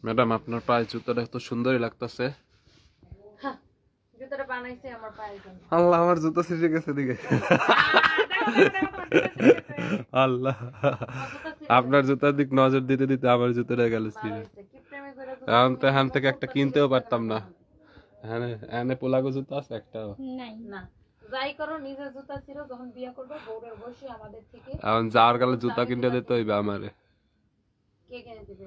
Madam আপনার পায়ে জুতাটা তো সুন্দরই লাগতেছে। জুতাটা বানাইছে আমার পায়ের জন্য। আল্লাহ, আমার জুতা ছিঁড়ে গেছে দিকে। আল্লাহ, আপনার জুতার দিক নজর দিতে দিতে আমার জুতাটা গেল ছিঁড়ে। এখন তো এখান থেকে একটা কিনতেও পারতাম না। এনে পোলাগো জুতা আছে একটা নাই না। যাই করো নিজের জুতা ছিল, যখন বিয়ে করবে বউরে অবশ্যই আমাদের থেকে এখন যাওয়ার গেলে জুতা কিনতে দিতে হইবে আমারে। কে কিনে দিবে?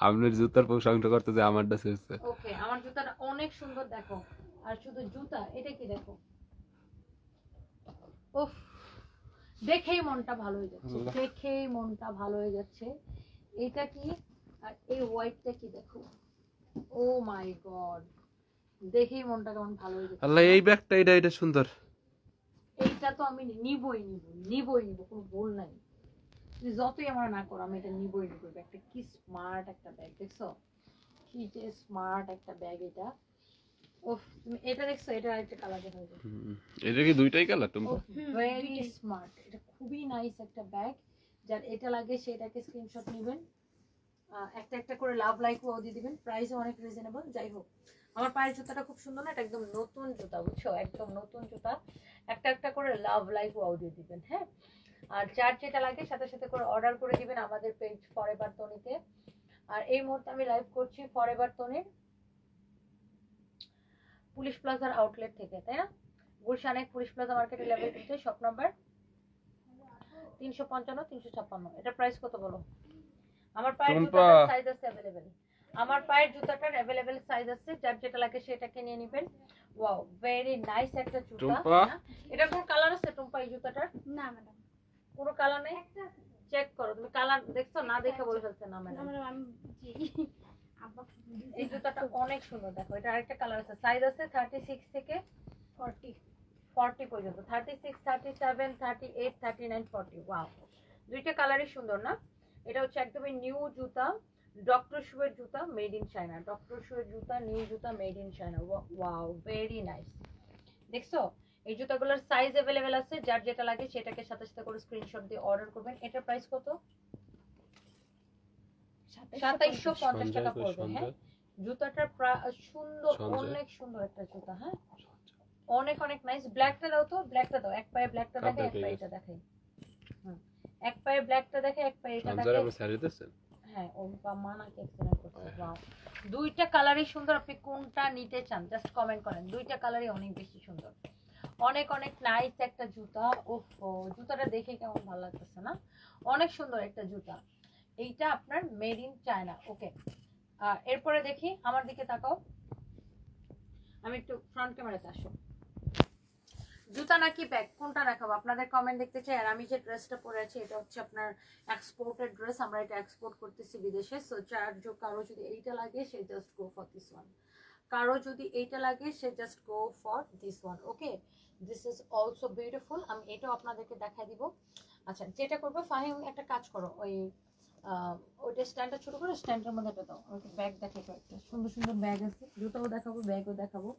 আপনার জুতার প্রশংসা করতে যে আমারটা ছিঁড়ছে। ওকে, আমার জুতাটা অনেক সুন্দর দেখো। আর শুধু জুতা, এটা কি দেখো, উফ, দেখেই মনটা ভালো হয়ে যাচ্ছে, দেখেই মনটা ভালো হয়ে যাচ্ছে। এটা কি আর এই হোয়াইটটা কি দেখো, ও মাই গড, দেখেই মনটা কেমন ভালো হয়ে যাচ্ছে। আল্লাহ, এই ব্যাগটা এটা সুন্দর। এইটা তো আমি নিবই, কোনো ভুল নাই। তুই যতই আমার না করো, আমি এটা নিবই। ব্যাগটা কি স্মার্ট একটা ব্যাগ, দেখছো কি যে স্মার্ট একটা ব্যাগ এটা। ওফ, তুমি এটা দেখছো, এটা একটা কালার দেখা যায়। এটা কি দুইটাই কালার? টুম্পা ভেরি স্মার্ট, এটা খুবই নাইস একটা ব্যাগ। যার এটা লাগে সেটাকে স্ক্রিনশট নেবেন, একটা একটা করে লাভ লাইক ও দিয়ে দিবেন। প্রাইসও অনেক রিজনেবল। যাই হোক, আমার পায়ের জুতাটা খুব সুন্দর না, এটা একদম নতুন জুতা, বুঝছো, একদম নতুন জুতা। একটা একটা করে লাভ লাইক ও দিয়ে দিবেন, হ্যাঁ। আর যার যেটা লাগে সাথে সাথে করে অর্ডার করে দিবেন আমাদের পেজ ফরএভার তনিতে। আর এই মুহূর্তে আমি লাইভ করছি ফরএভার তনির পুলিশ প্লাজার আউটলেট থেকে, তাই না? গুলশানে পুলিশ প্লাজা মার্কেটের লেভেল 2 শপ নাম্বার 355 356। এটা প্রাইস কত বলো? আমার পায়ের জুতাটার সাইজ আছে अवेलेबल, আমার পায়ের জুতাটার अवेलेबल সাইজ আছে, যার যেটা লাগে সেটাকে নিয়ে নেবেন। ওয়াও, ভেরি নাইস একটা জুতা। এটা কোন কালার আছে টুম্পা এই জুতাটার? না ম্যাডাম, পুরো কালার নেই। চেক করো, তুমি কালার দেখছো না, দেখে বলে ফেলছে না ম্যাডাম। এই জুতাটা অনেক সুন্দর, দেখো এটা আরেকটা কালার আছে, সাইজ আছে 36 থেকে 40 পর্যন্ত, 36 37 38 39 40। ওয়াও, দুইটা কালারই সুন্দর না? এটা হচ্ছে একদমই নিউ জুতা, ডক্টর শুয়ের জুতা, মেড ইন চায়না। ডক্টর শুয়ের জুতা, নিউ জুতা, made in China. Wow, very nice. দেখছো, এই জুতাগুলোর সাইজ अवेलेबल আছে, যার যেটা লাগে সেটাকে সাথে সাথে করে স্ক্রিনশট দিয়ে অর্ডার করবেন। এটার প্রাইস কত? 2750 টাকা পড়বে। হ্যাঁ, জুতাটার সুন্দর, অনেক সুন্দর একটা জুতা। হ্যাঁ, অনেক অনেক নাইস। ব্ল্যাকটা দাও তো, ব্ল্যাকটা দাও। এক পায়ে ব্ল্যাকটা দেখে, এক পায়ে এটা দেখাই। এক পায়ে ব্ল্যাকটা দেখে, এক পায়ে এটা দেখে। হ্যাঁ, ও মানাকে এক্সেলেন্ট করছে। ওয়াও, দুইটা কালারই সুন্দর। আপনি কোনটা নিতে চান জাস্ট কমেন্ট করেন। দুইটা কালারই অনেক বেশি সুন্দর, অনেক অনেক নাইস একটা জুতা। ওফ, জুতাটা দেখে কেমন ভালো লাগতেছে না? অনেক সুন্দর একটা জুতা। এইটা আপনার মেড ইন চায়না। ওকে, এরপরে দেখি, আমার দিকে তাকাও, আমি একটু ফ্রন্ট ক্যামেরাতে আসো। জুতা নাকি ব্যাগ, কোনটা দেখাবো? আপনাদের কমেন্ট দেখতে চাই। আর আমি যে ড্রেসটা পরে আছি এটা হচ্ছে আপনার এক্সপোর্টেড ড্রেস, আমরা এটা এক্সপোর্ট করতেছি বিদেশে। সো কারো যদি এইটা লাগে সে just go for this one, কারো যদি এইটা লাগে সে just go for this one. Okay, this is also beautiful. আমি এটাও আপনাদেরকে দেখাই দিব। আচ্ছা, যেটা করবো ফাহিম, একটা কাজ করো, ওইটা স্ট্যান্ডটা ছোট করে স্ট্যান্ডের মধ্যে এটা দাও। ব্যাগ দেখে কয়েকটা সুন্দর সুন্দর ব্যাগ আছে, জুতাও দেখাবো, ব্যাগও দেখাবো।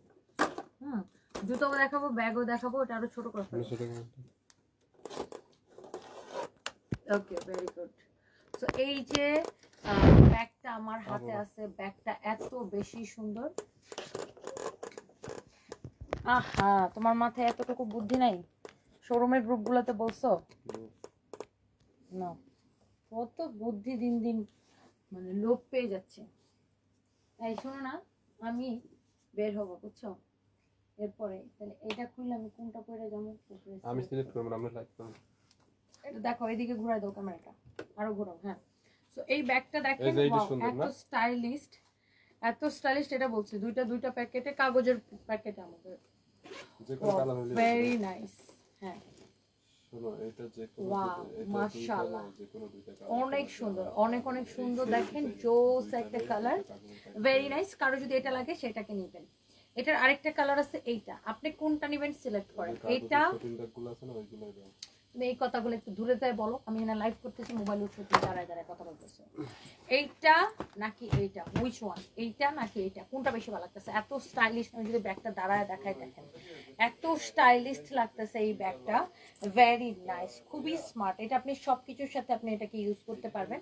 জুতাও দেখাবো, ব্যাগও দেখাবো। এটা আরো ছোট করে ফেলো। ওকে, ভেরি গুড। সো এই যে ব্যাগটা আমার হাতে আছে, ব্যাগটা এত বেশি সুন্দর। আহা, তোমার মাথায় এতটুকু বুদ্ধি নাই? শোরুমের গ্রুপগুলোতে বলছো না? কত বুদ্ধি দিন দিন মানে লোপ পেয়ে যাচ্ছে। এই শোনো না, আমি বের হবো, বুঝছো? এরপরে তাহলে এটা খুললে আমি কোনটা পরে যাবো? আমি সিলেক্ট করব, আমরা লাইক করব। এটা দেখো, এদিকে ঘুরাই দাও ক্যামেরাটা, আরো ঘোরাও। হ্যাঁ, সো এই ব্যাগটা দেখেন, এত স্টাইলিস্ট, এত স্টাইলিস্ট। এটা বলছি দুইটা প্যাকেটে, কাগজের প্যাকেটে আমাদের। Very nice. হ্যাঁ, ওয়াও, মাশাআল্লাহ, অনেক সুন্দর, অনেক অনেক সুন্দর। দেখেন, জোস একটা কালার, ভেরি নাইস। কারো যদি এটা লাগে সেটাকে নেবেন। এটার আরেকটা কালার আছে, এইটা। আপনি কোনটা নেবেন সিলেক্ট করেন। এইটা, তুমি এই কথাগুলো একটু দূরে যায় বলো, আমি এখানে লাইভ করতেছি, মোবাইল উঠে দাঁড়ায় দাঁড়ায় কথা বলতেছি। এইটা নাকি এইটা, হুইচ ওয়ান, এইটা নাকি এইটা, কোনটা বেশি ভালো লাগতেছে? এত স্টাইলিশ, আমি যদি ব্যাগটা দাঁড়ায় দেখায় দেখেন এত স্টাইলিশ লাগতেছে এই ব্যাগটা, ভেরি নাইস, খুবই স্মার্ট। এটা আপনি সবকিছুর সাথে আপনি এটাকে ইউজ করতে পারবেন।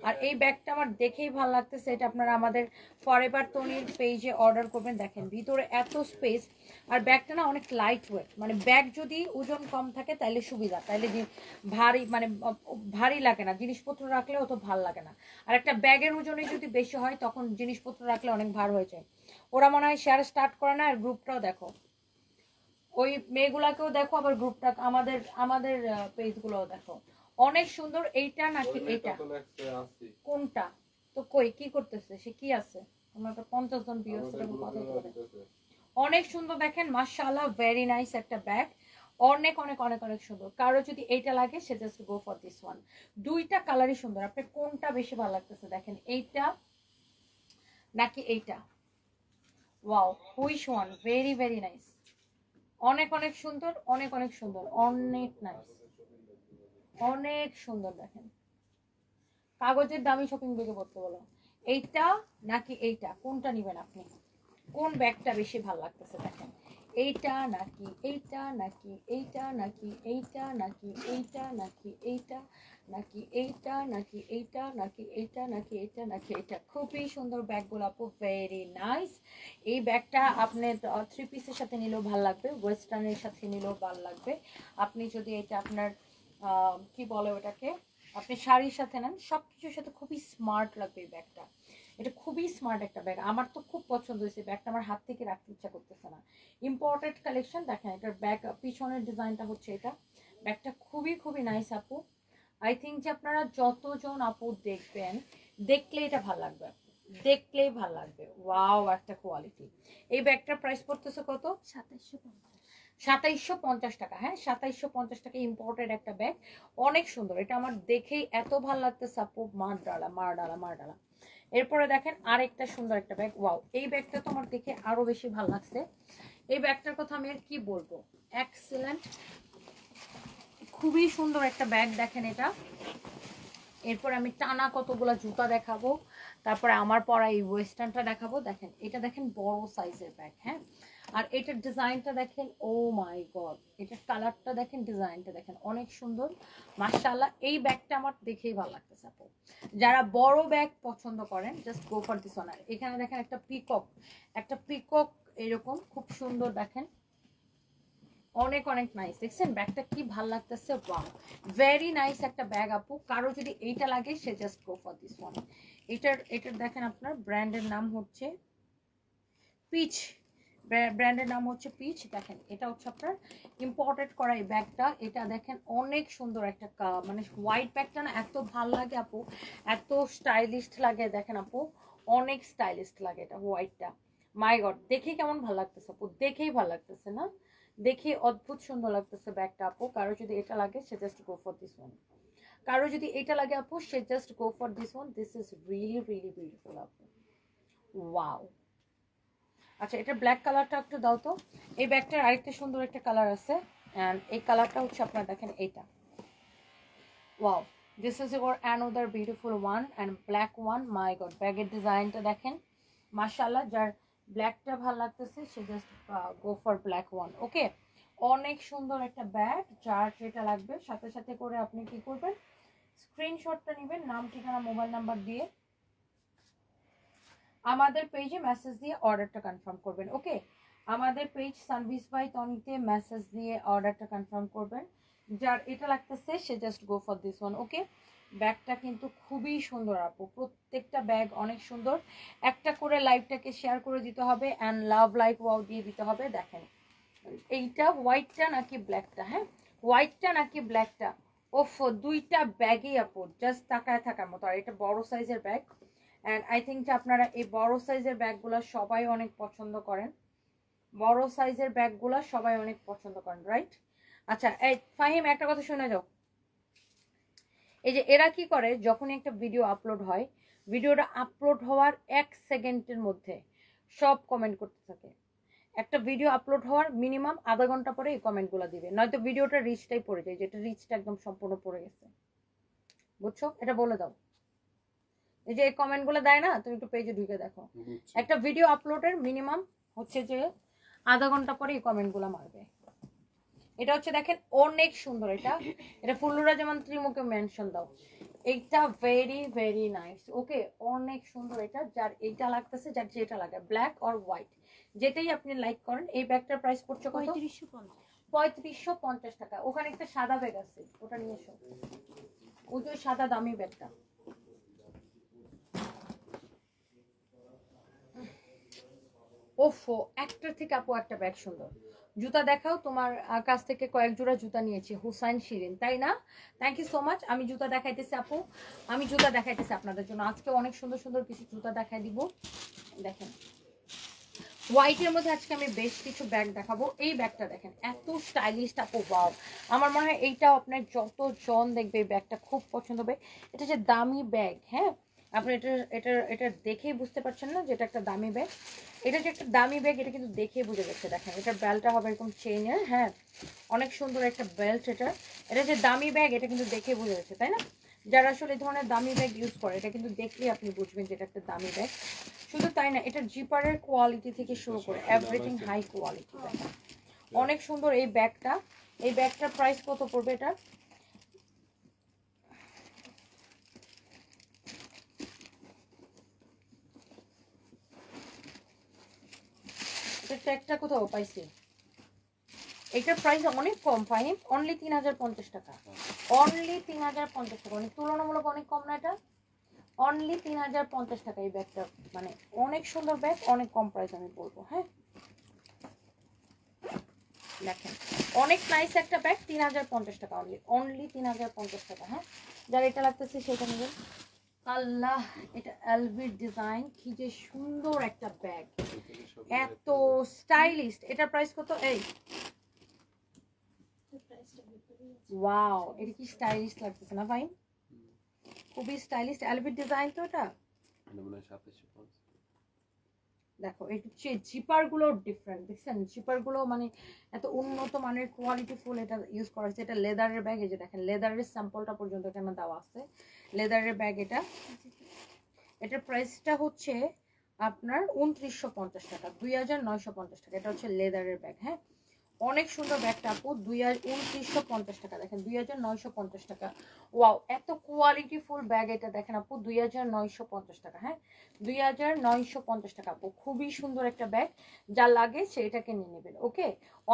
আর এই ব্যাগটা আমার দেখেই ভালো লাগতেছে। এটা আপনারা আমাদের ফরএভার তনির পেজে অর্ডার করবেন। দেখেন ভিতরে এত স্পেস, আর ব্যাগটা না অনেক লাইট ওয়েট, মানে ব্যাগ যদি ওজন কম থাকে তাহলে সুবিধা, তাহলে ভারী মানে ভারী লাগে না, জিনিসপত্র রাখলে অত ভালো লাগে না। আর একটা ব্যাগের ওজনে যদি বেশি হয় তখন জিনিসপত্র রাখলে অনেক ভার হয়ে যায়। ওরা মনে হয় শেয়ার স্টার্ট করে না। আর গ্রুপটাও দেখো, ওই মেয়েগুলাকেও দেখো, আবার গ্রুপটা আমাদের আমাদের পেজগুলোও দেখো, অনেক সুন্দর। এইটা নাকি এইটা, কোনটা? তো কই কি করতেছে সে, কি আছে? আমার তো 50 জন ভিউয়ার্স এরকম কথা বলে। অনেক সুন্দর দেখেন, মাশাআল্লাহ, ভেরি নাইস একটা ব্যাগ, অনেক অনেক অনেক অনেক সুন্দর। কারো যদি এইটা লাগে সে just go for this one. দুইটা কালারই সুন্দর, আপনার কোনটা বেশি ভালো লাগতেছে দেখেন, এইটা নাকি এইটা? Wow, which one? Very very nice, অনেক অনেক সুন্দর, অনেক অনেক সুন্দর, অনেক নাইস, অনেক সুন্দর। দেখেন কাগজের দামি শপিং ব্যাগে পড়তে বলো, এইটা নাকি এইটা, কোনটা নেবেন আপনি? কোন ব্যাগটা বেশি ভালো লাগতেছে দেখেন, এইটা নাকি এইটা, নাকি এইটা, নাকি এইটা, নাকি এইটা, নাকি এইটা, নাকি এইটা, নাকি এইটা, নাকি এইটা, নাকি এইটা, নাকি এইটা। খুবই সুন্দর ব্যাগগুলো আপু, ভেরি নাইস। এই ব্যাগটা আপনি 3 পিসের সাথে নিলেও ভালো লাগবে, ওয়েস্টার্নের সাথে নিলেও ভালো লাগবে। আপনি যদি এটা আপনার কি বলে ওটাকে, আপনি শাড়ির সাথে নেন, সবকিছুর সাথে খুবই স্মার্ট লাগবে এই ব্যাগটা। এটা খুবই স্মার্ট একটা ব্যাগ, আমার তো খুব পছন্দ হয়েছে ব্যাগটা, আমার হাত থেকে রাখতে ইচ্ছা করতেছে না। Imported collection. দেখেন এটার ব্যাগ পিছনের ডিজাইনটা হচ্ছে এটা, ব্যাগটা খুবই খুবই নাইস আপু। আই থিঙ্ক যে আপনারা যতজন আপু দেখবেন, দেখলে এটা ভালো লাগবে, দেখলেই ভালো লাগবে। ওয়াও, একটা কোয়ালিটি। এই ব্যাগটার প্রাইস পড়তেছে কত? 2750 টাকা। হ্যাঁ, 2750 টাকা, ইম্পোর্টেড একটা ব্যাগ, অনেক সুন্দর। এটা আমার দেখেই এত ভালো লাগতেছে আপু, মার ডালা মার ডালা মার ডালা। এরপরে দেখেন আরেকটা সুন্দর একটা ব্যাগ। ওয়াও, এই ব্যাগটা তো আমার দেখে আরো বেশি ভালো লাগছে। এই ব্যাগটার কথা আমি আর কি বলবো, এক্সেলেন্ট, খুবই সুন্দর একটা ব্যাগ। দেখেন এটা। এরপর আমি টানা কতগুলো জুতা দেখাবো, তারপরে আমার পরা এই ওয়েস্টার্নটা দেখাবো। দেখেন এটা, দেখেন বড় সাইজের ব্যাগ। হ্যাঁ, আর এটার ডিজাইনটা দেখেন, ও মাই গড, এটার কালারটা দেখেন, ডিজাইনটা দেখেন, অনেক সুন্দর মাশাআল্লাহ। এই ব্যাগটা আমার দেখেই ভালো লাগতেছে আপু। যারা বড় ব্যাগ পছন্দ করেন just go for this one. এখানে দেখেন একটা পিকক, একটা পিকক এরকম খুব সুন্দর, দেখেন অনেক অনেক নাইস। দেখছেন ব্যাগটা কি ভাল লাগতেছে, ওয়াও, ভেরি নাইস একটা ব্যাগ আপু। কারো যদি এইটা লাগে সে just go for this one. এটার দেখেন আপনার ব্র্যান্ডের নাম হচ্ছে পিচ, ব্র্যান্ডের নাম হচ্ছে পিচ। দেখেন এটা হচ্ছে আপনার ইম্পোর্টেড করা এই ব্যাগটা। এটা দেখেন অনেক সুন্দর একটা মানে হোয়াইট ব্যাগটা না এত ভাল লাগে আপু, এত স্টাইলিশ লাগে। দেখেন আপু অনেক স্টাইলিশ লাগে এটা হোয়াইটটা, মাই গড, দেখে কেমন ভালো লাগতেছে আপু, দেখেই ভালো লাগতেছে না, দেখে অদ্ভুত সুন্দর লাগতেছে ব্যাগটা আপু। কারো যদি এটা লাগে সে just go for this one. কারো যদি এটা লাগে আপু সে just go for this one. This is really really beautiful আপু, ওয়াও। আচ্ছা, এটা ব্ল্যাক কালারটা একটু দাও তো। এই ব্যাগটার আরেকটা সুন্দর একটা কালার আছে, এন্ড এই কালারটা হচ্ছে আপনারা দেখেন এইটা, wow, this is your another beautiful one and black one. My god, ব্যাগের ডিজাইনটা দেখেন মাশাআল্লাহ। যার ব্ল্যাকটা ভালো লাগতেছে সে just go for black one. Okay, অনেক সুন্দর একটা ব্যাগ। যার যেটা লাগবে সাথে সাথে করে আপনি কি করবেন, স্ক্রিনশটটা নেবেন, নাম ঠিকানা মোবাইল নাম্বার দিয়ে আমাদের পেজে মেসেজ দিয়ে অর্ডারটা কনফার্ম করবেন। ওকে, আমাদের পেজ সানভিস বাই তনিতে মেসেজ দিয়ে অর্ডারটা কনফার্ম করবেন। যার এটা লাগতেছে সে just go for this one. Okay, ব্যাগটা কিন্তু খুবই সুন্দর আপু, প্রত্যেকটা ব্যাগ অনেক সুন্দর। একটা করে লাইভটাকে শেয়ার করে দিতে হবে অ্যান্ড লাভ লাইক ওয়াও দিয়ে দিতে হবে। দেখেন এইটা হোয়াইটটা নাকি ব্ল্যাকটা, হ্যাঁ হোয়াইটটা নাকি ব্ল্যাকটা, ওফ, দুইটা ব্যাগই আপু জাস্ট তাকায় থাকার মতো। আর এটা বড় সাইজের ব্যাগ, অ্যান্ড আই থিঙ্ক যে আপনারা এই বড় সাইজের ব্যাগগুলো সবাই অনেক পছন্দ করেন, বড় সাইজের ব্যাগগুলো সবাই অনেক পছন্দ করেন, রাইট? আচ্ছা, এই ফাহিম একটা কথা শুনে যাও। এই যে এরা কি করে, যখনই একটা ভিডিও আপলোড হয়, ভিডিওটা আপলোড হওয়ার 1 সেকেন্ডের মধ্যে সব কমেন্ট করতে থাকে। একটা ভিডিও আপলোড হওয়ার মিনিমাম আধা ঘন্টা পরে এই কমেন্টগুলো দিবে, নয়তো ভিডিওটা রিচটাই পড়ে যায়, যেটা রিচটা একদম সম্পূর্ণ পড়ে গেছে, বুঝছো? এটা বলে দাও। এই যে কমেন্ট গুলো দেয় না, তুমি একটু পেজে ঢুকে দেখো। একটা ভিডিও আপলোডের মিনিমাম হচ্ছে যে আধা ঘন্টা পরে এই কমেন্ট গুলো মারবে। এটা হচ্ছে দেখেন অনেক সুন্দর, এটা ফুলুরা যেমন ত্রিমুখে মেনশন দাও, এইটা ভেরি ভেরি নাইস। ওকে, অনেক সুন্দর এটা। যার এইটা লাগতেছে, যার যেটা লাগে ব্ল্যাক অর হোয়াইট, যেটাই আপনি লাইক করেন। এই ব্যাগটার প্রাইস পড়ছে কত? 3550 টাকা। ওখানে একটা সাদা ব্যাগ আছে, ওটা নিয়ে এসো। ওই যে সাদা দামি ব্যাগটা। ওফো, একটার থেকে আপু একটা ব্যাগ সুন্দর। জুতা দেখাও, তোমার কাছ থেকে কয়েক জোড়া জুতা নিয়েছি। হুসাইন শিরিন, তাই না? Thank you so much. আমি জুতা দেখাইতেছি আপু, আমি জুতা দেখাইতেছি আপনাদের জন্য। আজকে অনেক সুন্দর সুন্দর কিছু জুতা দেখাই দিব। দেখেন হোয়াইটের মধ্যে আজকে আমি বেশ কিছু ব্যাগ দেখাবো। এই ব্যাগটা দেখেন এত স্টাইলিশ আপু, ওয়াও। আমার মনে হয় এইটাও আপনার যতজন দেখবে এই ব্যাগটা খুব পছন্দ হবে। এটা যে দামি ব্যাগ, হ্যাঁ আপনি এটা দেখেই বুঝতে পারছেন না যে এটা একটা দামি ব্যাগ। এটা যে একটা দামি ব্যাগ এটা কিন্তু দেখেই বুঝে যাচ্ছে। দেখেন এটার বেল্টটা হবে এরকম চেইনের, হ্যাঁ অনেক সুন্দর একটা বেল্ট। এটা যে দামি ব্যাগ এটা কিন্তু দেখেই বুঝে যাচ্ছে, তাই না? যারা আসলে এই ধরনের দামি ব্যাগ ইউজ করে এটা কিন্তু দেখলেই আপনি বুঝবেন যে এটা একটা দামি ব্যাগ। শুধু তাই না, এটা জিপারের কোয়ালিটি থেকে শুরু করে এভরিথিং হাই কোয়ালিটি। অনেক সুন্দর এই ব্যাগটা। এই ব্যাগটার প্রাইস কত পড়বে? এটা ট্যাগটা কোথাও পাইছি? এটার প্রাইস অনেক কম ফাহিম, অনলি 3050 টাকা। অনলি 3050 টাকা, মানে তুলনামূলক অনেক কম না এটা? অনলি 3050 টাকা এই ব্যাগটা। মানে অনেক সুন্দর ব্যাগ, অনেক কম প্রাইস আমি বলবো। হ্যাঁ দেখেন অনেক নাইস একটা ব্যাগ, 3050 টাকা অনলি, অনলি 3050 টাকা। হ্যাঁ যার এটা লাগতেছে সেটা নেবেন। আল্লাহ, এটা এলভির ডিজাইন, কি যে সুন্দর একটা ব্যাগ, এত স্টাইলিশ। এটার প্রাইস কত? এই ওয়াও, এটা কি স্টাইলিশ লাগতেছে না ভাই? খুবই স্টাইলিশ এলভির ডিজাইন। তো এটা দেখো, এই জিপার গুলো ডিফারেন্ট, দেখছেন জিপার গুলো মানে এত উন্নত মানের কোয়ালিটি ফুল এটা ইউজ করা হয়েছে। এটা লেদারের ব্যাগ, এই যে দেখেন লেদারের স্যাম্পলটা পর্যন্ত এখানে দেওয়া আছে। লেদারের ব্যাগ এটা। এটার প্রাইসটা হচ্ছে আপনার 2950 টাকা, 2950 টাকা। এটা হচ্ছে লেদারের ব্যাগ। হ্যাঁ অনেক সুন্দর ব্যাগটা আপু, 2950 টাকা। দেখেন 2950 টাকা। ওয়াও, এত কোয়ালিটি ফুল ব্যাগ এটা দেখেন আপু, 2950 টাকা। হ্যাঁ 2950 টাকা আপু, খুবই সুন্দর একটা ব্যাগ। যা লাগে সেটাকে নিয়ে নেবেন। ওকে,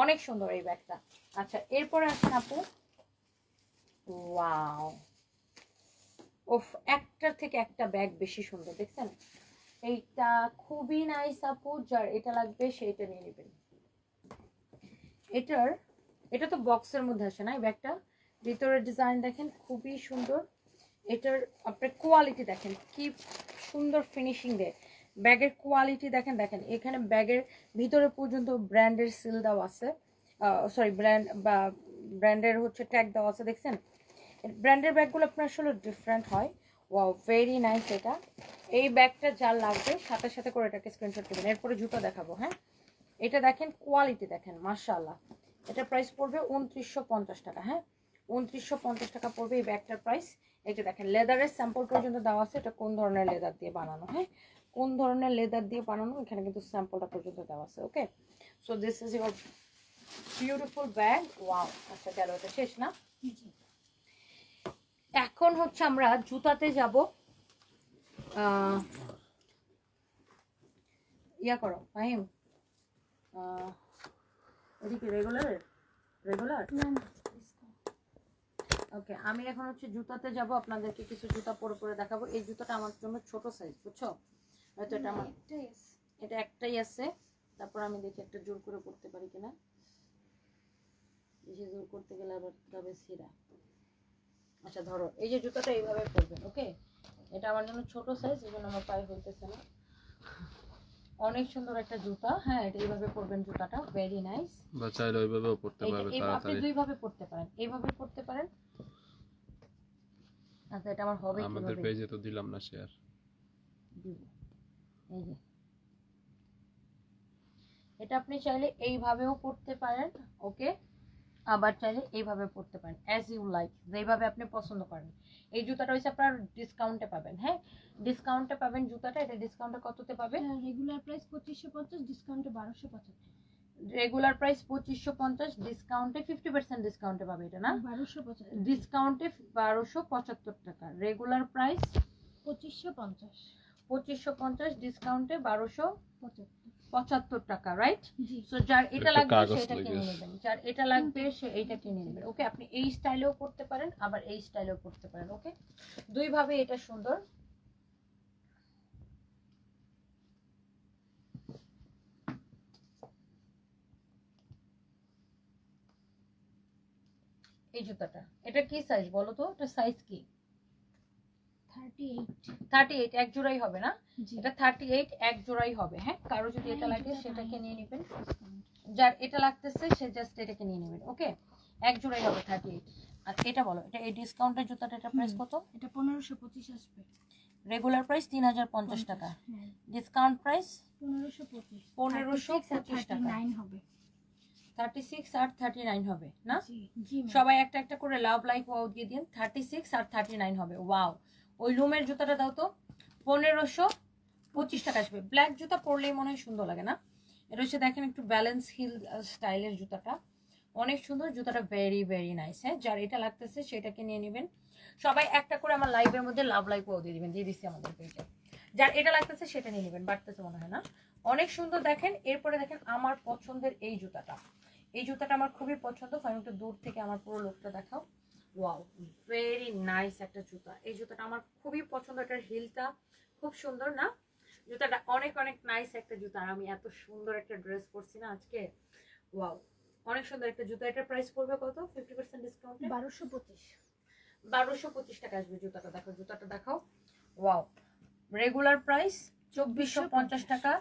অনেক সুন্দর এই ব্যাগটা। আচ্ছা এরপরে আসেন আপু। ওয়াও, ওফ, একটার থেকে একটা ব্যাগ বেশি সুন্দর, দেখছেন? এইটা খুবই নাইস আপু, যার এটা লাগবে সেইটা নিয়ে নেবেন। এটা তো বক্সের মধ্যে আসে না এই ব্যাগটা। ভিতরের ডিজাইন দেখেন খুবই সুন্দর। এটার আপনার কোয়ালিটি দেখেন কি সুন্দর ফিনিশিং দেয়। ব্যাগের কোয়ালিটি দেখেন, দেখেন এখানে ব্যাগের ভিতরে পর্যন্ত ব্র্যান্ডের সিল দেওয়া আছে, সরি ব্র্যান্ডের হচ্ছে ট্যাগ দেওয়া আছে, দেখছেন? ব্র্যান্ডের ব্যাগগুলো আপনার আসলে ডিফারেন্ট হয়। ওয়াও, ভেরি নাইস এটা। এই ব্যাগটা যার লাগবে সাথে সাথে করে এটাকে স্ক্রিনশট দেবেন। এরপরে জুতো দেখাবো। হ্যাঁ এটা দেখেন কোয়ালিটি দেখেন, মাশাআল্লাহ। এটা প্রাইস পড়বে 2950 টাকা। হ্যাঁ 2950 টাকা পড়বে এই ব্যাগটার প্রাইস। এটা দেখেন লেদারের স্যাম্পল পর্যন্ত দেওয়া আছে, এটা কোন ধরনের লেদার দিয়ে বানানো, হ্যাঁ কোন ধরনের লেদার দিয়ে বানানো এখানে কিন্তু স্যাম্পলটা পর্যন্ত দেওয়া আছে। Okay, so this is your beautiful bag. Wow, আচ্ছা গেল, এটা শেষ না? এখন হচ্ছে আমরা জুতাতে যাব। ইয়া করো ফাহিম, এটা কি রেগুলার? ওকে, আমি এখন হচ্ছে জুতাতে যাব, আপনাদেরকে কিছু জুতা পরে পরে দেখাবো। এই জুতাটা আমার জন্য ছোট সাইজ, বুঝছো? হয়তো এটা আমার এটা একটাই আছে। তারপর আমি দেখি একটা জোর করে পড়তে পারি কিনা। বেশি জোর করতে গেলে আবার তবে ছিঁড়া। আচ্ছা ধরো, এই যে জুতাটা এইভাবে পরবেন। ওকে, এটা আমার জন্য ছোট সাইজ, এই জন্য আমার পায়ে হইতেছে না। অনেক সুন্দর একটা জুতা। হ্যাঁ এটা এইভাবে পরবেন, জুতাটা ভেরি নাইস। বা চাইলে ওইভাবেও পড়তে পারবে আপনি তাড়াতাড়ি। দুইভাবে পড়তে পারেন, এইভাবে পড়তে পারেন। আচ্ছা এটা আমার হবে কিভাবে? আমাদের পেজে তো দিলাম না শেয়ার। এই যে এটা আপনি চাইলে এইভাবেও পড়তে পারেন। ওকে, আবার চাইলে এইভাবে পড়তে পারেন, অ্যাজ ইউ লাইক, যেভাবে আপনি পছন্দ করেন। এই জুতাটা হচ্ছে আপনার ডিসকাউন্টে পাবেন, হ্যাঁ ডিসকাউন্টে পাবেন জুতাটা। এটা ডিসকাউন্টে কততে পাবেন? রেগুলার প্রাইস 2550, ডিসকাউন্টে 1275। রেগুলার প্রাইস 2550, ডিসকাউন্টে 50% ডিসকাউন্টে পাবে এটা না? 1275, ডিসকাউন্টে 1275 টাকা। রেগুলার প্রাইস 2550, 2550, ডিসকাউন্টে 1275 টাকা, রাইট? জি। সো যার এটা একটা লাগবে কাগজ সেটা কিনে লাগে। নেবেন, যার এটা লাগবে সে এইটা কিনে নেবেন। ওকে, আপনি এই স্টাইলেও করতে পারেন, আবার এই স্টাইলেও করতে পারেন। ওকে, দুই ভাবে এটা সুন্দর। এই জুতাটা, এটা কি সাইজ বলো তো? এটা সাইজ কি? 38। 38 এক জোড়াই হবে না? জি। এটা 38 এক জোড়াই হবে। হ্যাঁ, কারো যদি এটা লাগে এটা সেটাকে নিয়ে নেবেন, ডিসকাউন্ট। যার এটা লাগতেছে সে জাস্ট এটাকে নিয়ে নেবেন। ওকে, এক জোড়াই হবে 38। আর এটা বলো, এটা এই ডিসকাউন্টের জুতাটা, এটা প্রাইস কত? এটা 1525 আসবে। রেগুলার প্রাইস 3050 টাকা, হ্যাঁ, ডিসকাউন্ট প্রাইস 1525। 1525 টাকা। 39 হবে। 36 আর 39 হবে না? জি জি ম্যাম। সবাই একটা একটা করে লাভ লাইক ওয়াও দিয়ে দিন। 36 আর 39 হবে। ওয়াও, ওই লুমের জুতাটা দাও তো। 1525 টাকা আসবে। ব্ল্যাক জুতা পরলেই মনে হয় সুন্দর লাগে না? এটা হচ্ছে দেখেন একটু ব্যালেন্স হিল স্টাইলের জুতাটা, অনেক সুন্দর জুতাটা, ভেরি ভেরি নাইস। হ্যাঁ, যার এটা লাগতেছে সেটাকে নিয়ে নেবেন। সবাই একটা করে আমার লাইভের মধ্যে লাভ লাইক ওয়াও দিয়ে দিবেন, দিয়ে দিচ্ছি আমাদের পেজে। যার এটা লাগতেছে সেটা নিয়ে নেবেন, বাড়তেছে মনে হয় না? অনেক সুন্দর দেখেন। এরপরে দেখেন আমার পছন্দের এই জুতাটা, এই জুতাটা আমার খুবই পছন্দ। আমি একটু দূর থেকে আমার পুরো লোকটা দেখাও। ওয়াও, ভেরি নাইস একটা জুতা। এই জুতাটা আমার খুবই পছন্দ, এটার হিলটা খুব সুন্দর না? জুতাটা অনেক অনেক নাইস একটা জুতা। আর আমি এত সুন্দর একটা ড্রেস পরছি না আজকে, ওয়াও অনেক সুন্দর একটা জুতা। এটার প্রাইস পড়বে কত 50% ডিসকাউন্টে? 1225। 1225 টাকা আসবে জুতাটা। দেখো জুতাটা দেখাও। ওয়াও, রেগুলার প্রাইস 2450 টাকা,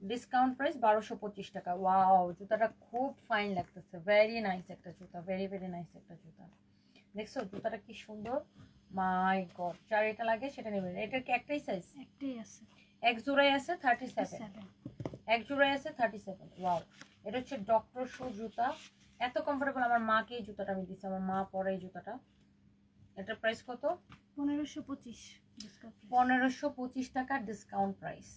ডিসকাউন্ট প্রাইস 1225 টাকা। ওয়াও, জুতাটা খুব ফাইন লাগতেছে, ভেরি নাইস একটা জুতা, ভেরি ভেরি নাইস একটা জুতা। দেখছো জুতাটা কি সুন্দর, মাই গড। যার এটা লাগে সেটা নেবেন। এটার কি একটাই সাইজ? একটাই আছে, এক জোড়াই আছে 37, 7। এক জোড়াই আছে 37। ওয়াও, এটা হচ্ছে ডক্টর শু জুতা, এত কমফোর্টেবল। আমার মাকে এই জুতাটা আমি দিচ্ছি, আমার মা পরে এই জুতাটা। এটার প্রাইস কত? 1525 ডিসকাউন্ট। 1525 টাকা ডিসকাউন্ট প্রাইস।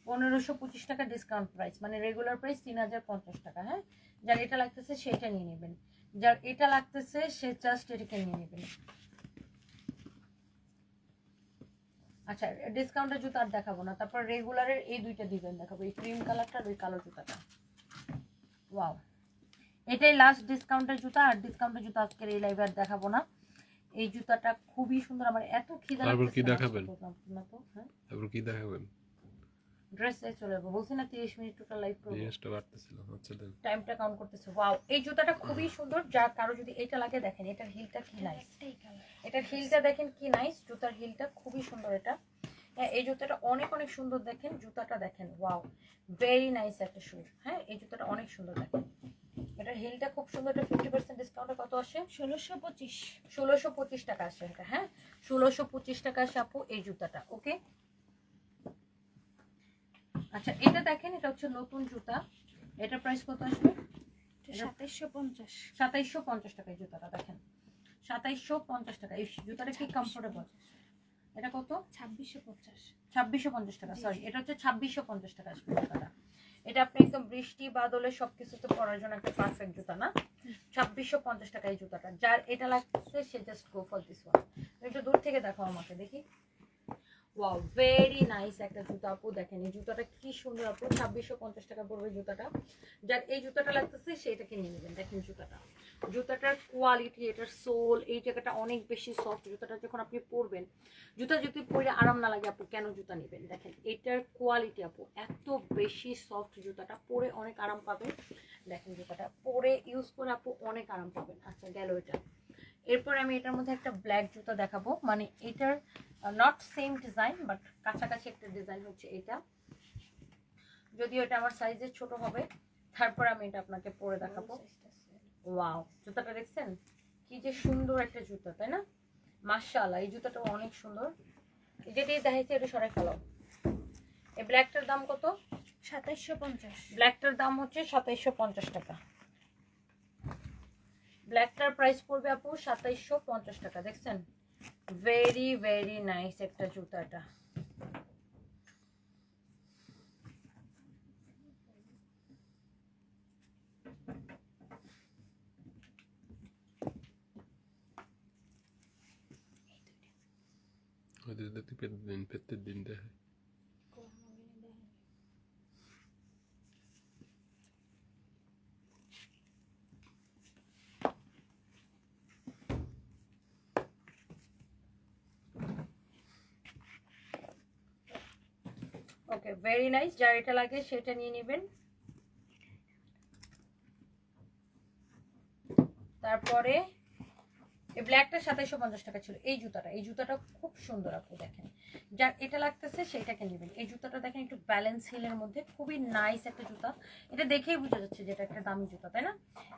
1525 টাকা ডিসকাউন্ট প্রাইস, মানে রেগুলার প্রাইস 3050 টাকা। হ্যাঁ, যার এটা লাগতেছে সেটা নিয়ে নেবেন, যার এটা লাগতেছে সে জাস্ট এটাকে নিয়ে নেবেন। আচ্ছা, ডিসকাউন্টের জুতা আর দেখাবো না, তারপর রেগুলারের এই দুইটা ডিজাইন দেখাবো, এই ক্রিম কালারটা আর ওই কালো জুতাটা। ওয়াও, এটাই লাস্ট ডিসকাউন্টের জুতা। আর ডিসকাউন্টের জুতা আজকের এই লাইভে আর দেখাবো না। এই জুতাটা খুবই সুন্দর, আমার এত খিদা তারপর কি লাগতেছে দেখাবেন? না তো। হ্যাঁ, তারপর কি দেখাবেন? ড্রেসে চলে যাবো, বলছি না 30 মিনিট টোটাল লাইভ করবো, জিনিসটা বাড়তেছিল। আচ্ছা দেন। টাইমটা কাউন্ট করতেছে। ওয়াও, এই জুতাটা খুবই সুন্দর। যা কারো যদি এটা লাগে দেখেন, এটার হিলটা কি নাইস, একটাই কালার। এটার হিলটা দেখেন কি নাইস, জুতার হিলটা খুবই সুন্দর। এটা হ্যাঁ, এই জুতাটা অনেক অনেক সুন্দর। দেখেন জুতাটা দেখেন, ওয়াও ভেরি নাইস একটা শু। হ্যাঁ, এই জুতাটা অনেক সুন্দর দেখেন, এটার হিলটা খুব সুন্দর। এটা 50% ডিসকাউন্টে কত আসে? 1625। 1625 টাকা আসে এটা। হ্যাঁ, 1625 টাকা আসে আপু এই জুতাটা। ওকে, আচ্ছা এটা দেখেন, এটা হচ্ছে নতুন জুতা। এটার প্রাইস কত আসবে? 2750। 2750 টাকা এই জুতাটা দেখেন, 2750 টাকা। এই জুতাটা কি কমফোর্টেবল? এটা কত? 2650। 2650 টাকা, সরি এটা হচ্ছে 2650 টাকা আসবে জুতাটা। এটা আপনি একদম বৃষ্টি বাদলে সবকিছুতে পরার জন্য একটা পারফেক্ট জুতা না? 2650 টাকা এই জুতাটা। যার এটা লাগছে সে just go for this one. একটু দূর থেকে দেখো আমাকে, দেখি। ওয়াও, ভেরি নাইস একটা জুতা আপু। দেখেন এই জুতাটা কি সুন্দর আপু, 2650 টাকা পড়বে জুতাটা। যার এই জুতাটা লাগতেছে সেটাকে নিয়ে নেবেন। দেখেন জুতাটা, জুতাটার কোয়ালিটি, এটার সোল, এই জায়গাটা অনেক বেশি সফট। জুতাটা যখন আপনি পরবেন, জুতা যদি পরে আরাম না লাগে আপু কেন জুতা নেবেন? দেখেন এটার কোয়ালিটি আপু এত বেশি সফট, জুতাটা পরে অনেক আরাম পাবেন। দেখেন জুতাটা পরে ইউজ করে আপু অনেক আরাম পাবেন। আচ্ছা গেল এটা। এরপর আমি এটার মধ্যে একটা ব্ল্যাক জুতা দেখাবো, মানে এটার নট সেম ডিজাইন বাট কাছাকাছি একটা ডিজাইন হচ্ছে এটা, যদিও এটা আমার সাইজের ছোট হবে। তারপর আমি এটা আপনাকে পরে দেখাবো। ওয়াও, জুতাটা দেখছেন কি যে সুন্দর একটা জুতা, তাই না? মাশাআল্লাহ, এই জুতাটা অনেক সুন্দর। যেটাই দেখাইছে এটা সরাই ফেলাও। এই ব্ল্যাকটার দাম কত? 2750। ব্ল্যাকটার দাম হচ্ছে 2750 টাকা। ব্ল্যাকটার প্রাইস পড়বে আপু 2750 টাকা। দেখছেন ভেরি ভেরি নাইস একটা জুতা এটা। পেতের দিন দেখে ওকে ভেরি নাইস, যার এটা লাগে সেটা নিয়ে নেবেন। তারপরে এই ব্ল্যাকটা 2750 টাকা ছিল। এই জুতাটা খুব সুন্দর আপু, দেখেন যার এটা লাগতেছে সেটাকে নেবেন। এই জুতাটা দেখেন একটু ব্যালেন্স হিলের মধ্যে, খুবই নাইস একটা জুতা। এটা দেখেই বোঝা যাচ্ছে যে এটা একটা দামি জুতা, তাই না?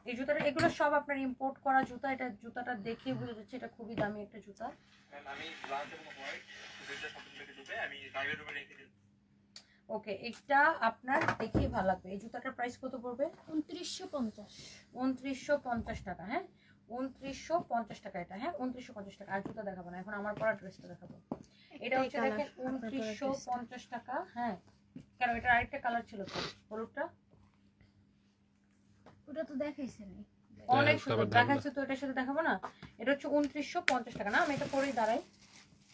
এই জুতাটা, এগুলো সব আপনার ইম্পোর্ট করা জুতা। এটা জুতাটা দেখেই বোঝা যাচ্ছে এটা খুবই দামি একটা জুতা। ওকে, এটা আপনার দেখেই ভালো লাগবে। এই জুতাটার প্রাইস কত পড়বে? 2950। 2950 টাকা। হ্যাঁ 2950 টাকা এটা। হ্যাঁ 2950 টাকা। আর জুতা দেখাবো না, এখন আমার পরা ড্রেসটা দেখাবো। এটা হচ্ছে দেখেন 2950 টাকা। হ্যাঁ কেন, এটা আরেকটা কালার ছিল তো, হলুদটা ওটা তো দেখাইছেন। অনেক সুন্দর দেখাচ্ছে তো, এটার সাথে দেখাবো না? এটা হচ্ছে 2950 টাকা। না আমি এটা পরেই দাঁড়াই,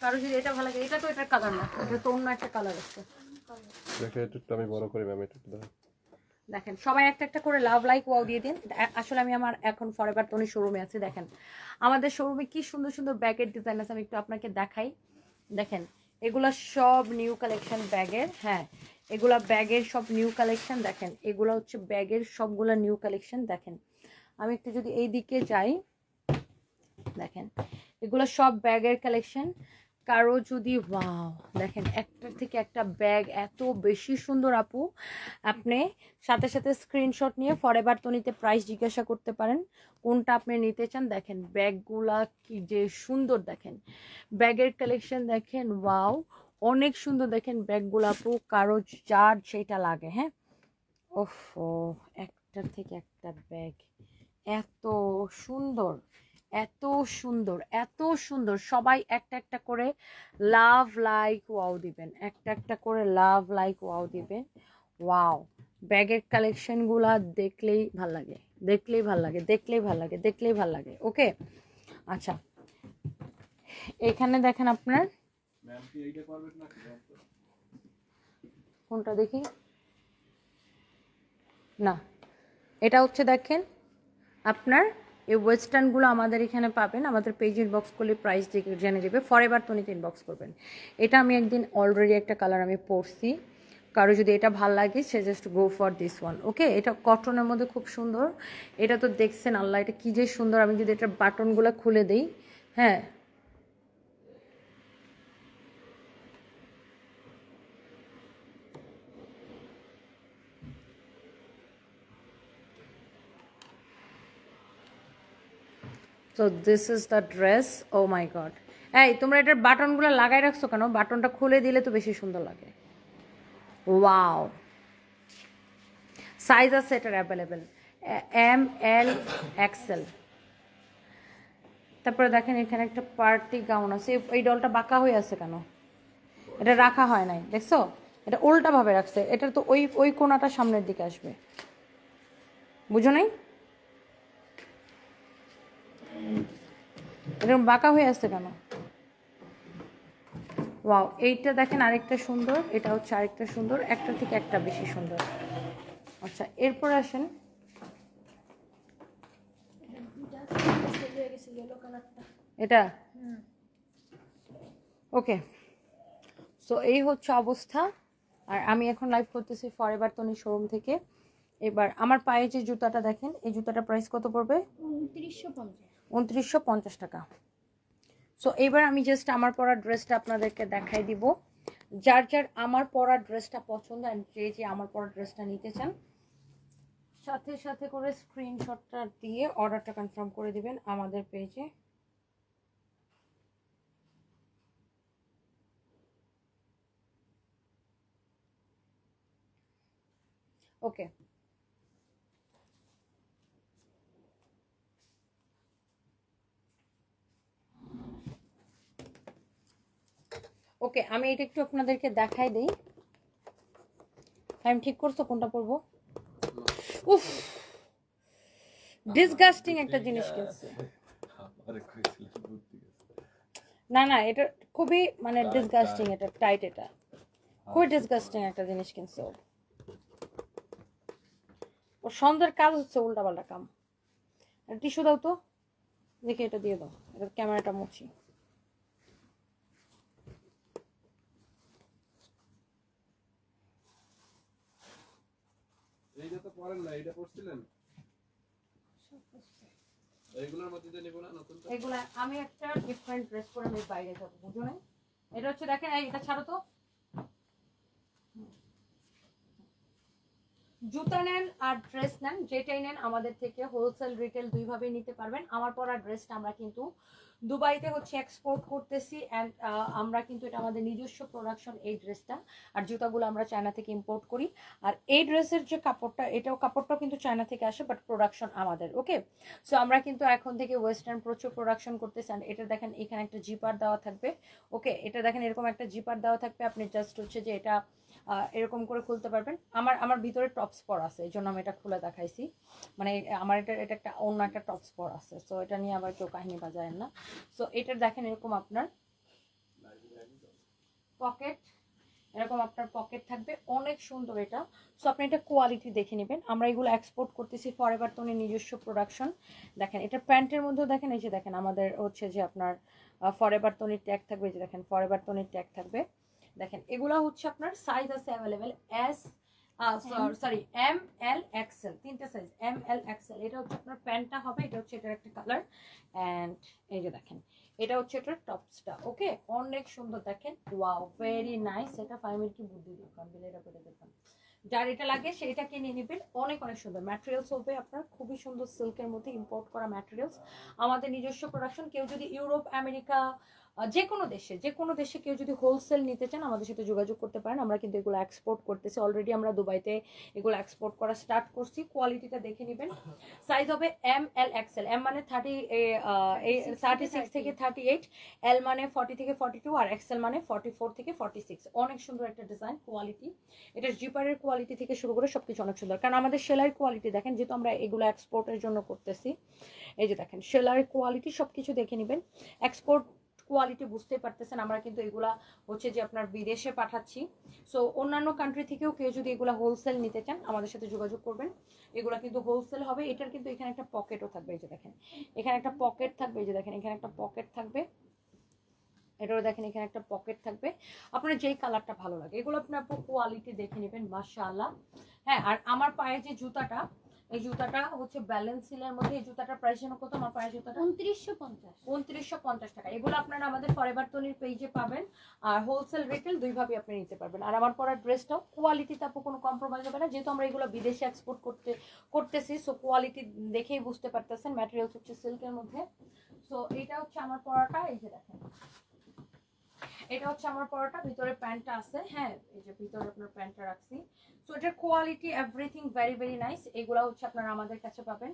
কারো যদি এটা ভালো লাগে। এটা তো এটার কালার না, এটা তো অন্য একটা কালার আছে। দেখে একটু আমি বড় করি ম্যাম, একটু দেখেন সবাই একটা একটা করে লাভ লাইক ওয়াও দিয়ে দিন। আসলে আমি আমার এখন ফরএভার টনি শোরুমে আছি। দেখেন আমাদের শোরুমে কি সুন্দর সুন্দর ব্যাগের ডিজাইন আছে, আমি একটু আপনাকে দেখাই। দেখেন এগুলা সব নিউ কালেকশন ব্যাগের। হ্যাঁ এগুলা ব্যাগের সব নিউ কালেকশন। দেখেন এগুলা হচ্ছে ব্যাগের সবগুলা নিউ কালেকশন। দেখেন আমি একটু যদি এই দিকে যাই, দেখেন এগুলো সব ব্যাগের কালেকশন। কারো যদি ওয়াও দেখেন একটার থেকে একটা ব্যাগ এত বেশি সুন্দর আপু, আপনি সাথে সাথে স্ক্রিনশট নিয়ে ফরএভার টনিতে প্রাইস জিজ্ঞাসা করতে পারেন কোনটা আপনি নিতে চান। দেখেন ব্যাগগুলা কি যে সুন্দর, দেখেন ব্যাগের কালেকশন দেখেন, ওয়াও অনেক সুন্দর। দেখেন ব্যাগগুলো আপু, কারো যার যেটা লাগে। হ্যাঁ ওফো, একটার থেকে একটা ব্যাগ এত সুন্দর, এত সুন্দর, এত সুন্দর। সবাই একটা একটা করে লাভ লাইক ওয়াও দিবেন, একটা একটা করে লাভ লাইক ওয়াও দিবেন। ওয়াও ব্যাগের কালেকশনগুলা দেখলেই ভাল লাগে, দেখলেই ভাল লাগে, দেখলেই ভাল লাগে, দেখলেই ভাল লাগে। ওকে আচ্ছা, এখানে দেখেন আপনার কোনটা দেখি না, এটা হচ্ছে দেখেন আপনার এই ওয়েস্টার্নগুলো আমাদের এখানে পাবেন। আমাদের পেজ ইনবক্স করলে প্রাইস জেনে দেবে। ফরএভার টনিতে ইনবক্স করবেন। এটা আমি একদিন অলরেডি একটা কালার আমি পরছি, কারো যদি এটা ভাল লাগে সে just go for this one. Okay এটা কটনের মধ্যে খুব সুন্দর। এটা তো দেখছেন আল্লাহ, এটা কী যে সুন্দর। আমি যদি এটার বাটনগুলো খুলে দিই, হ্যাঁ so this is the dress. Oh my God, এই তোমরা এটার বাটনগুলো লাগাই রাখছো কেন? বাটনটা খুলে দিলে তো বেশি সুন্দর লাগে। ওয়াও সাইজ আছে এটার অ্যাভেলেবেল, এম এল এক্সেল। তারপরে দেখেন এখানে একটা পার্টি গাউন আছে। এই ডলটা বাঁকা হয়ে আছে কেন? এটা রাখা হয় নাই, দেখছো? এটা উল্টাভাবে রাখছে। এটা তো ওই ওই কোণাটা সামনের দিকে আসবে, বুঝো নাই? এরকম বাঁকা হয়ে আসছে কেন? ওয়াও এইটা দেখেন আরেকটা সুন্দর, এটা হচ্ছে আরেকটা সুন্দর, একটা থেকে একটা বেশি সুন্দর। আচ্ছা এরপর আসেন, এটা ওকে। সো এই হচ্ছে অবস্থা। আর আমি এখন লাইভ করতেছি ফরএভার টনি শোরুম থেকে। এবার আমার পায়ে যে জুতাটা দেখেন, এই জুতাটার প্রাইস কত পড়বে? 2950 টাকা। সো এবার আমি জাস্ট আমার পরা ড্রেসটা আপনাদেরকে দেখাই দিব। যার যার আমার পরা ড্রেসটা পছন্দ, অ্যান্ড যে যে আমার পরা ড্রেসটা নিতে চান, সাথে সাথে করে স্ক্রিনশটটা দিয়ে অর্ডারটা কনফার্ম করে দিবেন আমাদের পেজে। ওকে ওকে, আমি এটা একটু আপনাদেরকে দেখাই দেই। টাইম ঠিক করছো কোনটা পরবো? উফ, ডিসগাস্টিং একটা জিনিস কিনছি। না না, এটা খুবই মানে ডিসগাস্টিং, এটা টাইট, এটা খুবই ডিসগাস্টিং একটা জিনিস কিনছে ও। ওর সন্ধ্যার কাজ হচ্ছে উল্টাপাল্টা কাম। টিস্যু দাও তো, দেখি এটা দিয়ে দাও, এটা ক্যামেরাটা মুছি। এইটা তো পরেন না, এটা পড়ছিলেন? এইগুলোর মধ্যে দিয়ে নিব না নতুন? এগুলা আমি একটা ডিফারেন্ট ড্রেস পরে আমি বাইরে যাবো, বুঝো না? এটা হচ্ছে দেখেন, এটা ছাড়ো তো। জুতা নেন আর ড্রেস নেন, যেটাই নেন আমাদের থেকে হোলসেল রিটেল দুইভাবেই নিতে পারবেন। আমার পরা ড্রেসটা আমরা কিন্তু দুবাইতে হচ্ছে এক্সপোর্ট করতেছি, অ্যান্ড আমরা কিন্তু এটা আমাদের নিজস্ব প্রোডাকশন এই ড্রেসটা। আর জুতাগুলো আমরা চায়না থেকে ইম্পোর্ট করি। আর এই ড্রেসের যে কাপড়টা, এটাও কাপড়টাও কিন্তু চায়না থেকে আসে, বাট প্রোডাকশন আমাদের। ওকে, সো আমরা কিন্তু এখন থেকে ওয়েস্টার্ন প্রচুর প্রোডাকশন করতেছি। অ্যান্ড এটা দেখেন, এখানে একটা জিপার দেওয়া থাকবে। ওকে, এটা দেখেন এরকম একটা জিপার দেওয়া থাকবে, আপনি জাস্ট হচ্ছে যে এটা এরকম করে খুলতে পারবেন। আমার ভিতরে টপস পরা আছে, এই জন্য আমি এটা খুলে দেখাইছি। মানে আমার এটা একটা অন্য একটা টপস পরা আছে, সো এটা নিয়ে আবার কেউ কাহিনী বাজায় না। সো এটা দেখেন এরকম আপনার পকেট, এরকম আপনার পকেট থাকবে, অনেক সুন্দর এটা। সো আপনি এটা কোয়ালিটি দেখে নেবেন। আমরা এগুলো এক্সপোর্ট করতেছি ফরএভার তোনের নিজস্ব প্রোডাকশন। দেখেন এটা প্যান্টের মধ্যেও দেখেন, এই যে দেখেন আমাদের হচ্ছে যে আপনার ফরএভার তোনের ট্যাগ থাকবে, এই যে দেখেন ফরএভার তোনের ট্যাগ থাকবে। দেখেন এগুলা হচ্ছে আপনার সাইজ আছে available, S sorry M L XL, তিনটা সাইজ, এম এল এক্সেল। এটা হচ্ছে আপনার প্যান্টটা হবে, এটা হচ্ছে এটার একটা কালার। অ্যান্ড এই যে দেখেন এটা হচ্ছে এটার টপসটা। ওকে, অনেক সুন্দর দেখেন, ওয়াও ভেরি নাইস। এটা ফাইমের কি বুদ্ধি দেখলাম, বিলের উপরে দেখলাম। যার এটা লাগে সেটা কিনে নেবেন, অনেক অনেক সুন্দর ম্যাটেরিয়ালস হবে আপনার, খুবই সুন্দর সিল্কের মধ্যে ইম্পোর্ট করা ম্যাটেরিয়ালস, আমাদের নিজস্ব প্রোডাকশন। কেউ যদি ইউরোপ, আমেরিকা, যে কোনো দেশে কেউ যদি হোলসেল নিতে চান আমাদের সাথে যোগাযোগ করতে পারেন। আমরা কিন্তু এগুলো এক্সপোর্ট করতেছি অলরেডি, আমরা দুবাইতে এগুলো এক্সপোর্ট করা স্টার্ট করছি। কোয়ালিটিটা দেখে নেবেন। সাইজ হবে এম এল এক্সেল, এম মানে 36 থেকে 38, এল মানে 40 থেকে 42, আর এক্সেল মানে 44 থেকে 46। অনেক সুন্দর একটা ডিজাইন, কোয়ালিটি। এটার জিপারের কোয়ালিটি থেকে শুরু করে সবকিছু অনেক সুন্দর, কারণ আমাদের সেলাইয়ের কোয়ালিটি দেখেন, যেহেতু আমরা এগুলো এক্সপোর্টের জন্য করতেছি। এই যে দেখেন সেলাইয়ের কোয়ালিটি, সবকিছু দেখে নেবেন। এক্সপোর্ট কোয়ালিটি বুঝতেই পারতেছেন, আমরা কিন্তু এগুলা হচ্ছে যে আপনার বিদেশে পাঠাচ্ছি। সো অন্যান্য কান্ট্রি থেকেও কেউ যদি এগুলা হোলসেল নিতে চান আমাদের সাথে যোগাযোগ করবেন। এগুলা কিন্তু হোলসেল হবে। এটার কিন্তু এখানে একটা পকেটও থাকবে, এই যে দেখেন এখানে একটা পকেট থাকবে, এই যে দেখেন এখানে একটা পকেট থাকবে, এটাও দেখেন এখানে একটা পকেট থাকবে। আপনার যেই কালারটা ভালো লাগে, এগুলো আপনার কোয়ালিটি দেখে নেবেন, মাশাআল্লাহ। হ্যাঁ, আর আমার পায়ে যে জুতাটা, এই জুতাটা হচ্ছে ব্যালেন্স সিলের মধ্যে। এই জুতাটার প্রাইস যেন কত? আমার পায়ের জুতাটা 2950 টাকা। এগুলো আপনারা আমাদের ফরএভার তোনির পেজে পাবেন, আর হোলসেল রিটেল দুইভাবে আপনি নিতে পারবেন। আর আমার পরা ড্রেসটাও কোয়ালিটিতে আপু কোনো কম্প্রোমাইজ হবে না, যেহেতু আমরা এগুলো বিদেশে এক্সপোর্ট করতেছি। সো কোয়ালিটি দেখেই বুঝতে পারতেছেন, ম্যাটেরিয়ালস হচ্ছে সিল্কের মধ্যে। সো এটা হচ্ছে আমার পরাটা, এই যে দেখেন এটা হচ্ছে আমার পরাটা, ভিতরে প্যান্টটা আছে। হ্যাঁ, এই যে ভিতরে আপনার প্যান্টটা রাখছি। সো এটার quality everything very very nice. এগুলা হচ্ছে আপনারা আমাদের কাছে পাবেন।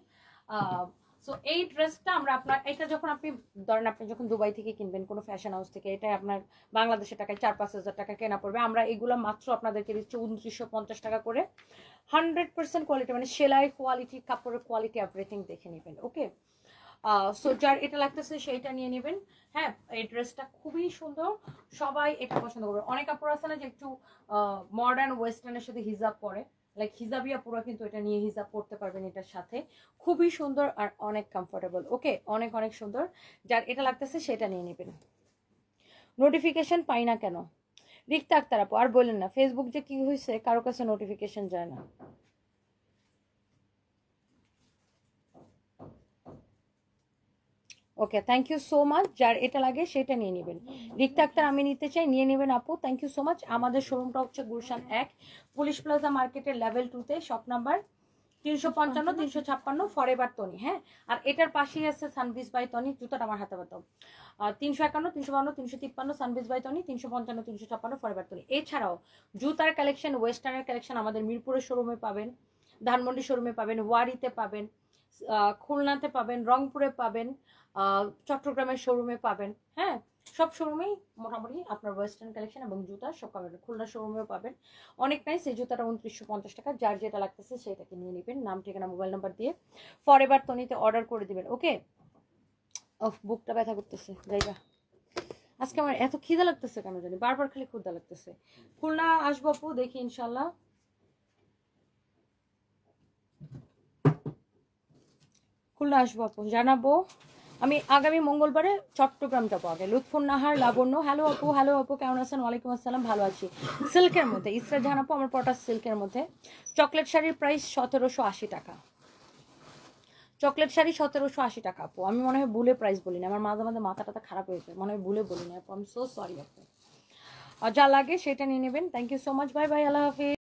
সো এই ড্রেসটা আমরা আপনার, এটা যখন আপনি ধরেন আপনি যখন দুবাই থেকে কিনবেন কোনো ফ্যাশন হাউস থেকে, এটা আপনার বাংলাদেশের টাকায় 4-5 হাজার টাকা কেনা পড়বে। আমরা এগুলো মাত্র আপনাদেরকে দিচ্ছি 2950 টাকা করে। 100% কোয়ালিটি, মানে সেলাই কোয়ালিটি, কাপড়ের কোয়ালিটি এভরিথিং দেখে নেবেন। ওকে, সো যার এটা লাগতেছে সেইটা নিয়ে নেবেন। হ্যাঁ, এই ড্রেসটা খুবই সুন্দর, সবাই এটা পছন্দ করবে। অনেক কাপড় আছে না যে একটু মডার্ন ওয়েস্টার্নের সাথে হিজাব পরে, লাইক হিজাবিয়া পুরো, কিন্তু এটা নিয়ে হিজাব পড়তে পারবেন এটার সাথে। খুবই সুন্দর আর অনেক কমফোর্টেবল। ওকে, অনেক অনেক সুন্দর। যার এটা লাগতেছে সেটা নিয়ে নেবেন। নোটিফিকেশন পাই না কেন? রিক্তা আক্তার আপু, আর বললেন না, ফেসবুক যে কি হয়েছে, কারো কাছে নোটিফিকেশন যায় না। ওকে, থ্যাংক ইউ সো মাচ। যার এটা লাগে সেটা নিয়ে নেবেন। রিক্তা আক্তার, আমি নিতে চাই, নিয়ে নেবেন আপু, থ্যাংক ইউ সো মাচ। আমাদের শোরুমটা হচ্ছে গুলশান 1 পুলিশ প্লাজা মার্কেটের level 2-তে, shop number 355-356 forever Toni. হ্যাঁ, আর এটার পাশেই আছে সানভিজ বাই তনি। জুতাটা আমার হাতে বাতাও। 351, 352, 353 সানভিজ বাই তনি, 355, 356 ফরএভার তনি। এছাড়াও জুতার কালেকশন, ওয়েস্টার্নের কালেকশন আমাদের মিরপুরের শোরুমে পাবেন, ধানমন্ডি শোরুমে পাবেন, ওয়ারিতে পাবেন, খুলনাতে পাবেন, রংপুরে পাবেন, চট্টগ্রামের শোরুমে পাবেন। হ্যাঁ, সব শোরুমেই মোটামুটি আপনার ওয়েস্টার্ন কালেকশন এবং জুতা সব পাবেন, খুলনা শোরুমেও পাবেন। অনেক নাইস। এই জুতাটা 2950 টাকা, যার যেটা লাগতেছে সেটাকে নিয়ে নেবেন, নাম ঠিকানা মোবাইল নাম্বার দিয়ে ফরএভার তনিতে অর্ডার করে দিবেন। ওকে, অফ বুকটা ব্যথা করতেছে জায়গা, আজকে আমার এত খিদা লাগতেছে কেন জানি, বারবার খালি ক্ষুধা লাগতেছে। খুলনা আসবো আপু, দেখি ইনশাল্লাহ। খুলনা আসবো আপু, জানাবো। আমি আগামী মঙ্গলবারে চট্টগ্রাম যাবো। আগে লুৎফুন নাহার লাবণ্য, হ্যালো আপু কেমন আছেন? ওয়ালাইকুম আসসালাম, ভালো আছি। সিল্কের মধ্যে ইসরা জাহান আপু, আমার পটা সিল্কের মধ্যে চকলেট শাড়ির প্রাইস 1780 টাকা। চকলেট শাড়ি 1780 টাকা আপু। আমি মনে হয় ভুলে প্রাইস বলিনি, আমার মাঝে মাঝে মাথাটা খারাপ হয়েছে, মনে হয় ভুলে বলিনি আপু, আমি সো সরি আপু। আর যা লাগে সেটা নিয়ে নেবেন। Thank you so much, bye bye, আল্লাহ হাফিজ।